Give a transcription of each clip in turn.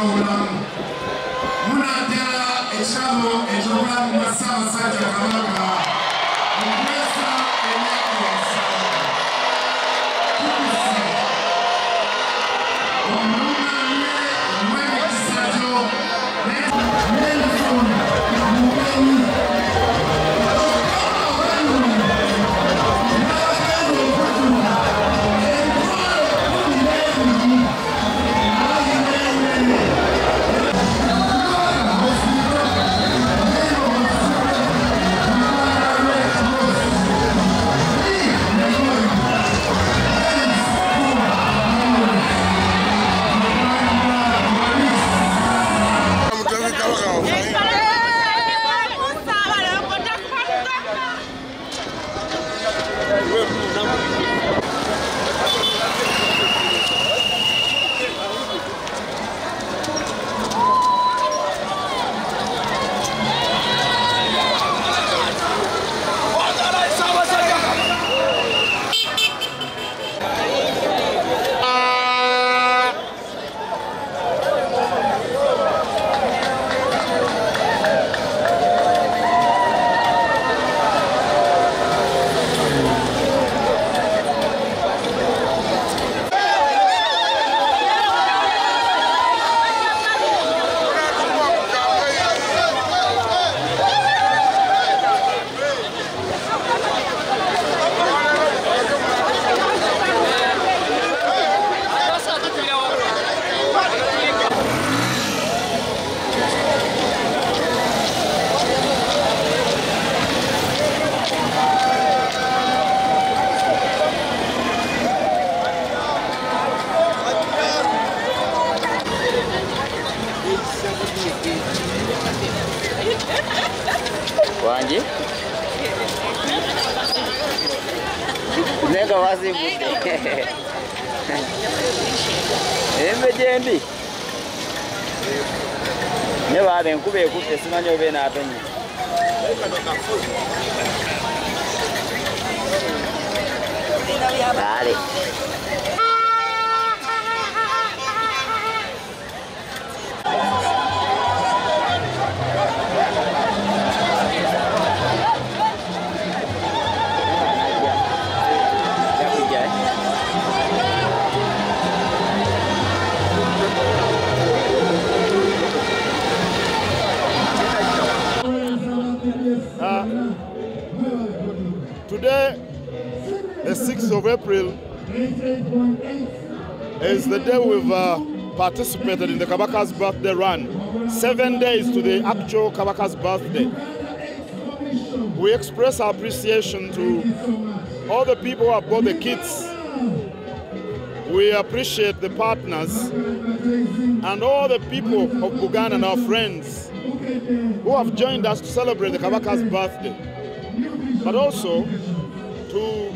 obulamu munaddala ekirabo eky'obulamu bwa Ssaabasajja Kabaka okwesa emyaka wangi nega wazibu embe jendi ne babe nkube ekutte simanyi obe n'atonye dale Today, the 6th of April, is the day we've participated in the Kabaka's birthday run. 7 days to the actual Kabaka's birthday. We express our appreciation to all the people who have brought the kits. We appreciate the partners and all the people of Buganda and our friends who have joined us to celebrate the Kabaka's birthday, but also to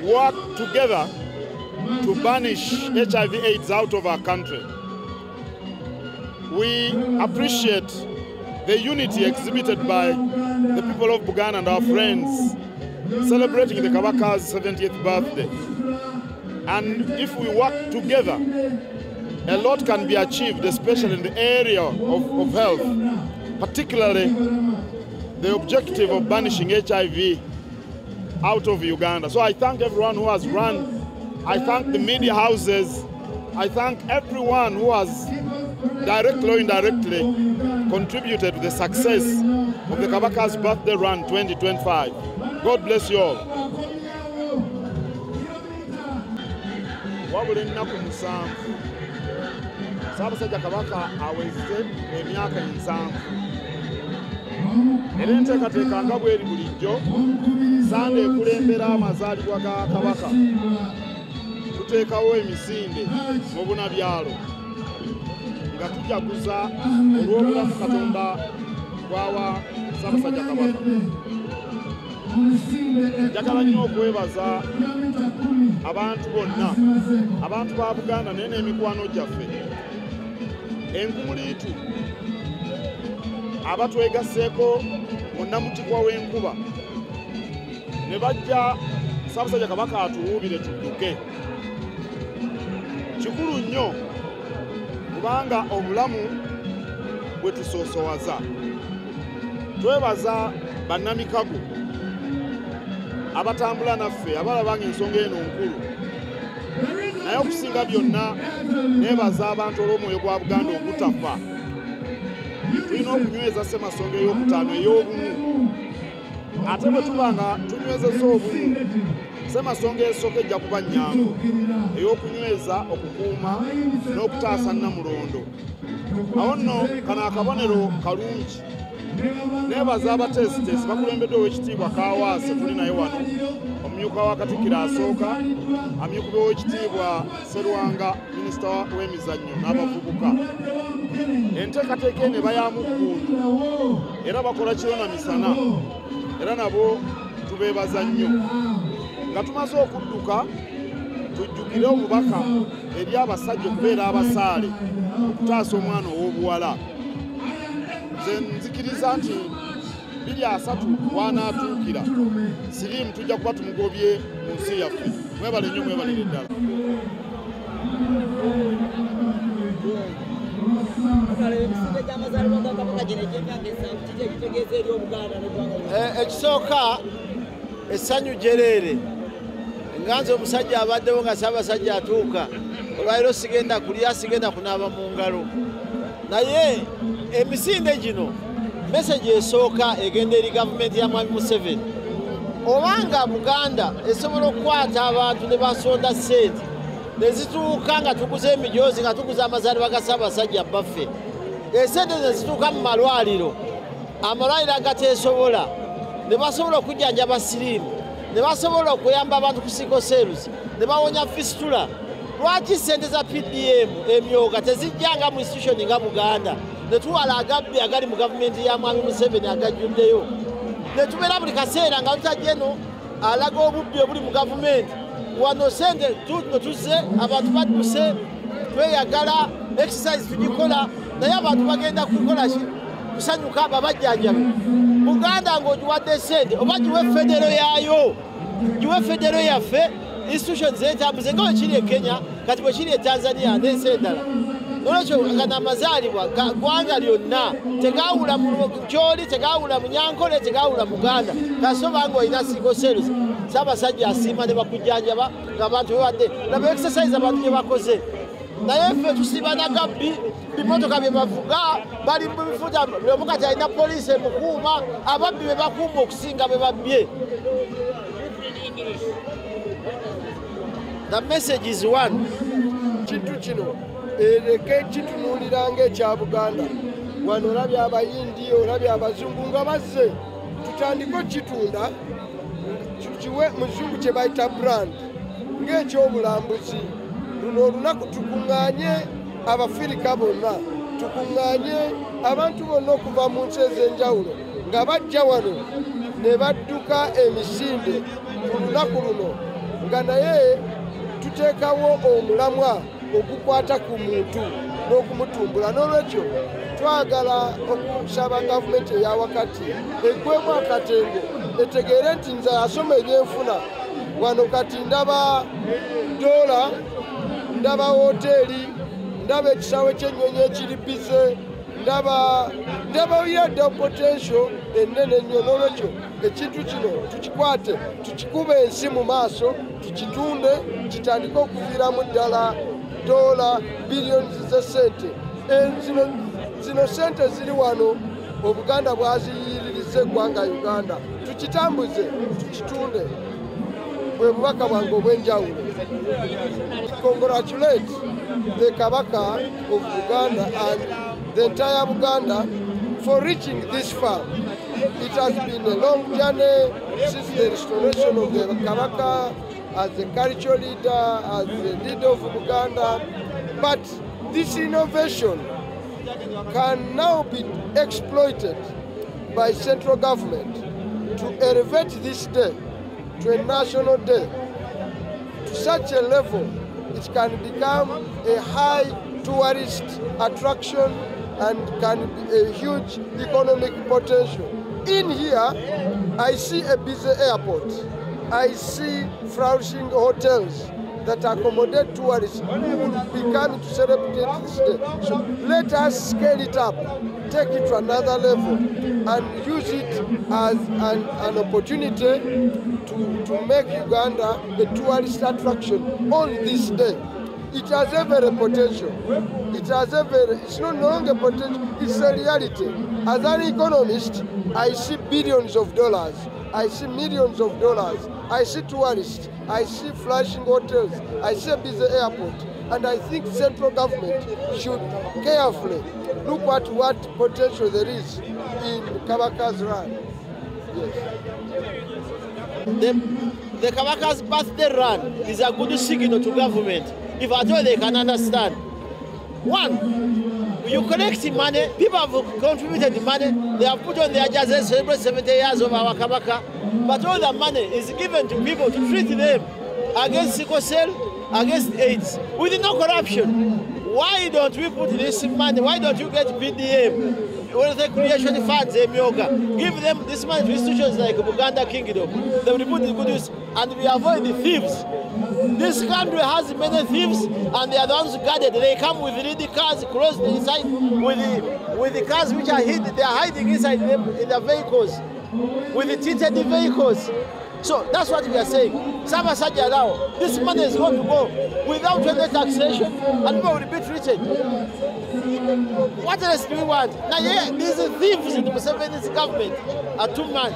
work together to banish HIV/AIDS out of our country. We appreciate the unity exhibited by the people of Buganda and our friends celebrating the Kabaka's 70th birthday. And if we work together, a lot can be achieved, especially in the area of health, particularly the objective of banishing HIV out of Uganda. So I thank everyone who has run. I thank the media houses. I thank everyone who has directly or indirectly contributed to the success of the Kabaka's birthday run 2025. God bless you all. Wabula ennaku 7 Ssaabasajja Kabaka aweze emyaka 7 era enteekateeka nga bw'eri bulijjo Sande ekulembera amazaalibwa ga Kabaka tuteekawo emisinde mu bunabyalo nga tujaguza olw'obulamu Katonda bw'awa Ssaabasajja Kabaka. Njagala nnyo okwebaza abantu bonna, abantu ba Buganda naye n'emikwano gyaffe Enkumuliitu abatwegasseeko mu Namutikwa w'enkuba ne bajja Ssaabasajja Kabaka atuwuubire tudduke. Kikulu nnyo kubanga obulamu bwe tusoosowaza. Twebaza bannamikago abatambula naffe abalabanga ensonga eno nkulu, naye okusinga byonna neebaza abantu olw'omwoyo gwa Buganda ogutafa. Tulina okunyweza Ssemasonga ey'okutaano ey'obumu, ate bwe tuba nga tunywezezza obumu, Ssemasonga esooka ejja kuba nnyangu ey'okunyweza, okukuuma n'okutaasa Namulondo. Awo nno kano akabonero kalungi. Neebaza abateesiteesi bakulembedde ow'ekitiibwa Kaawaase tuli naye wano, omumyuka wa Katikkiro asooka, amyukube ow'ekitiibwa Sserwanga, minisita w'emizannyo n'abavubuka. Enteekateeka eno eba ya mukkundu era bakola kiro na misana, era nabo tubeebaza nnyo. Nga tumaze okudduka tujjukire obubaka eri abasajja okubeera abasaale okutaasa omwana ow'obuwala. Nze nzikiriza nti 23 wanaatuukira siriimu tujja kuba tumugobye mu nsi yaffe. Mwebale nnyo, mwebalire ddala. Ekisooka essanyu jereere nga nze omusajja abaddewo nga Ssaabasajja atuuka, olwaliro sigenda kulya, sigenda kunaaba mu ngalo. Naye emisinde gino message esooka egenda eri gavumenti ya Mwami Museveni. Obanga Buganda esobola okukwata abantu ne basonda ssente ne zituuka nga tuguza emijoozi, nga tuguza amazaalibwa ga Ssaabasajja baffe, esente ne zituuka mu malwaliro, amalwaliro agateesobola, ne basobola okujjanjaba siriimu, ne basobola okuyamba abantu ku sikoseeruzi, ne bawonya fistula. Lwaki ssente za PDM emyoga tezijjanga mu institution nga Buganda, ne tuwala agabbi agali mu gavumenti ya Mwami Museveni agajjuddeyo, ne tubeera buli kaseera nga tutajjeno alaga obubbi obuli mu gavumenti. Wano sente tuno tuzze, abantu badduse, tweyagala, exercise tugikola, naye abantu bagenda kukola ki? Kusanyuka babajjanjabe. Buganda ng'ogiwadde sente oba giwe federo yaayo, giwe federo yaffe, institution zeetambuze nga bwe kiri e Kenya, kati bwe kiri e Tanzania n'ensi endala. Nolwekyo gano amazaalibwa ggwanga lyonna tegaawula mu Kyoli, tegaawula mu Nyankole, tegaawula Buganda. Kasoba ng'olina sikoseeruzi, Ssaabasajja asiima ne bakujjanjaba ng'abantu bewadde. Laba exercise abantu gye bakoze. Naye ffe tusiba na gabbi, bimotoka bye bavuga bali mu bifuta, buli omu kati alina poliisi emukuuma, ababbi be bakuuma okusinga be babbye. The message is one. Kintu kino ereke kitunuuliranga ekya Buganda. Wano olabye Abayindi, olabye Abazungu nga bazze, tutandika okitunda, tukiwe muzungu kye bayita brand ng'ekyobulambuzi. Luno olunaku tukuŋŋaanye Abafirika bonna, tukuŋŋaanye abantu bonna okuva mu nsi ez'enjawulo nga bajja wano ne badduka emisinde ku lunaku luno, nga naye tuteekawo omulamwa okukwata ku muntu n'okumutumbula. N'olwekyo twagala okusaba gavumenti eya wakati eggwemu akatengo, etegeere nti nze asoma ebyenfuna wano kati ndaba dola, ndaba hoteeri, ndaba ekisaawe ky'ennyonyi ekiri bize, ndaba yadde potential ennene ennyo. N'olwekyo ekintu kino tukikwate, tukikube ensi mu maaso, tukitunde, kitandike okuviiramu ddala dola biliyoni z'essente. Zino sente ziri wano, Obuganda bwaziyiririza eggwanga Uganda. Tukitambuze, tukitunde. Bwe bubaka bwange obw'enjawulo. Congratulate the Kabaka of Buganda and the entire Buganda for reaching this far. It has been a long journey since the restoration of the Kabaka as the cultural leader, as the leader of Buganda. But this innovation can now be exploited by central government to elevate this day to a national day, to such a level it can become a high tourist attraction and can be a huge economic potential. In here, I see a busy airport. I see flourishing hotels that accommodate tourists who will be coming to celebrate this day. So let us scale it up, take it to another level, and use it as an opportunity to make Uganda a tourist attraction on this day. It has every potential. It's no longer potential, it's a reality. As an economist, I see billions of dollars, I see millions of dollars, I see tourists, I see flashing hotels, I see a busy airport, and I think central government should carefully look at what potential there is in Kabaka's run. Yes. The Kabaka's birthday run is a good signal to government, if at all they can understand. One, you collect money, people have contributed money, they have put on their jerseys, celebrate 70 years of our Kabaka, but all the money is given to people to treat them against sickle cell, against AIDS, with no corruption. Why don't we put this money, why don't you get PDM, the creation funds, give them this money to institutions like Buganda Kingdom, they will put the good use, and we avoid the thieves. This country has many thieves, and they are the ones guarded. They come with the cars closed inside, with the cars which are hidden. They are hiding inside them in the vehicles, with the tinted vehicles. So that's what we are saying. Sama Saja now, this money is going to go without any taxation, and people will be treated. What else do we want? Now, yeah, these thieves in the Museveni's government are too much.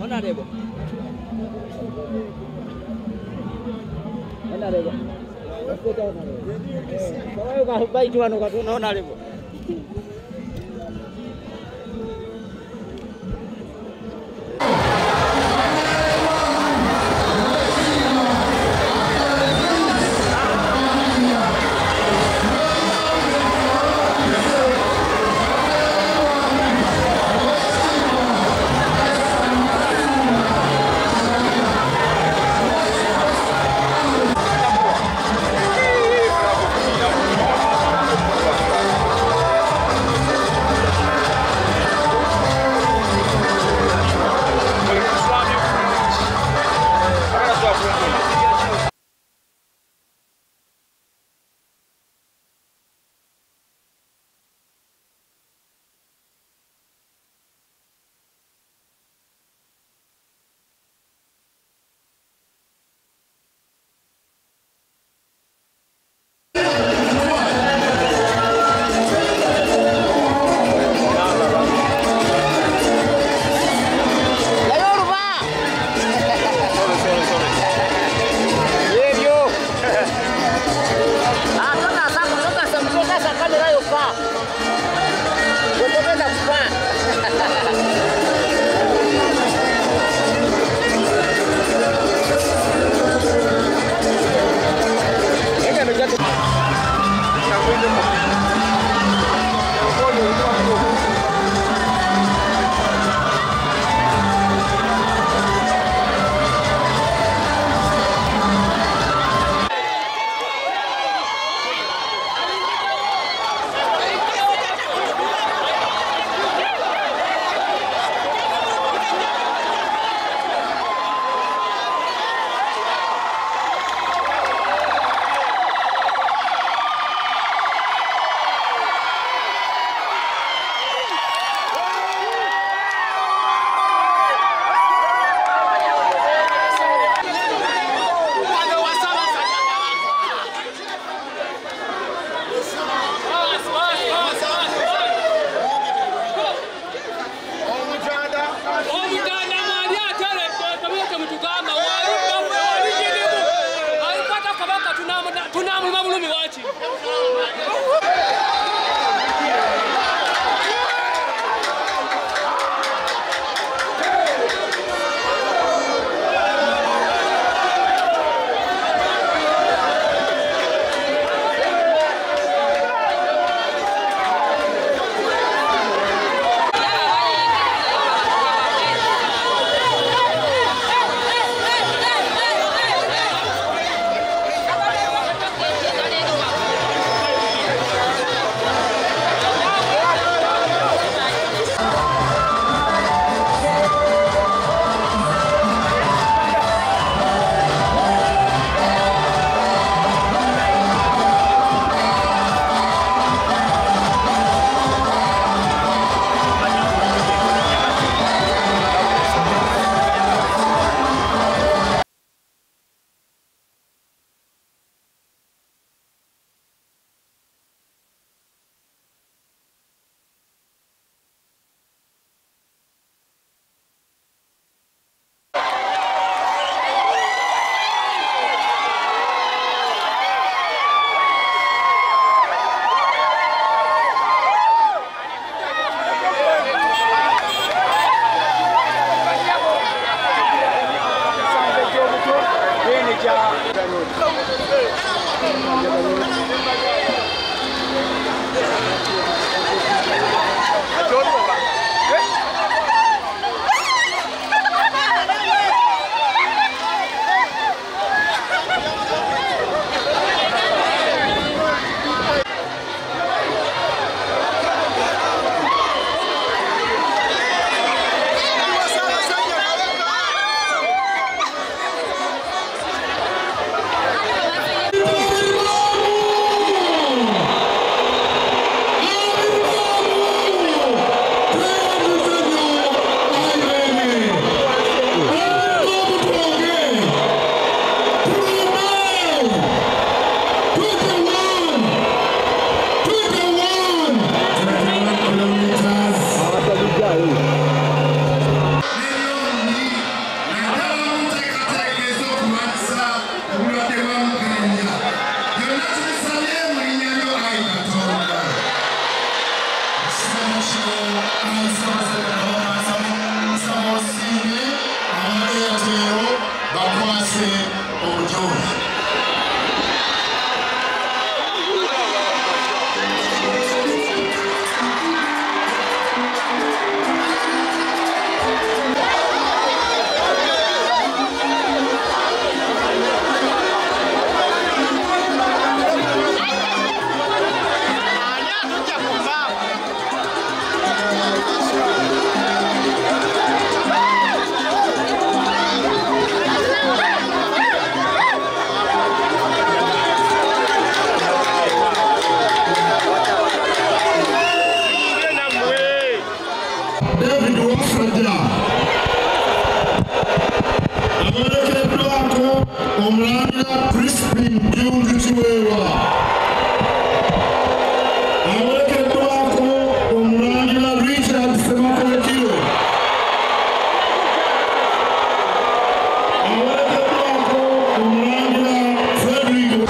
Honorable. Honorable. Honorable. se obutonde. Omulanga Crispin Junju Kiwewa awerekeddwako omulangira Richard Semakolekiro awerekeddwako omulangira Frederick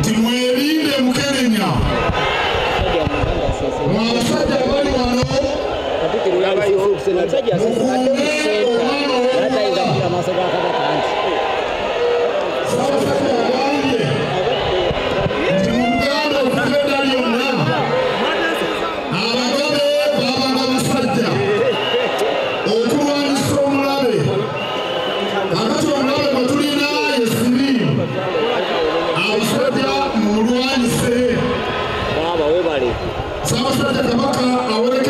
Timwelinde Mukenenya Wasajja bali wano Musajja Assalamu alaikum. Ssaabasajja Kabaka awoleke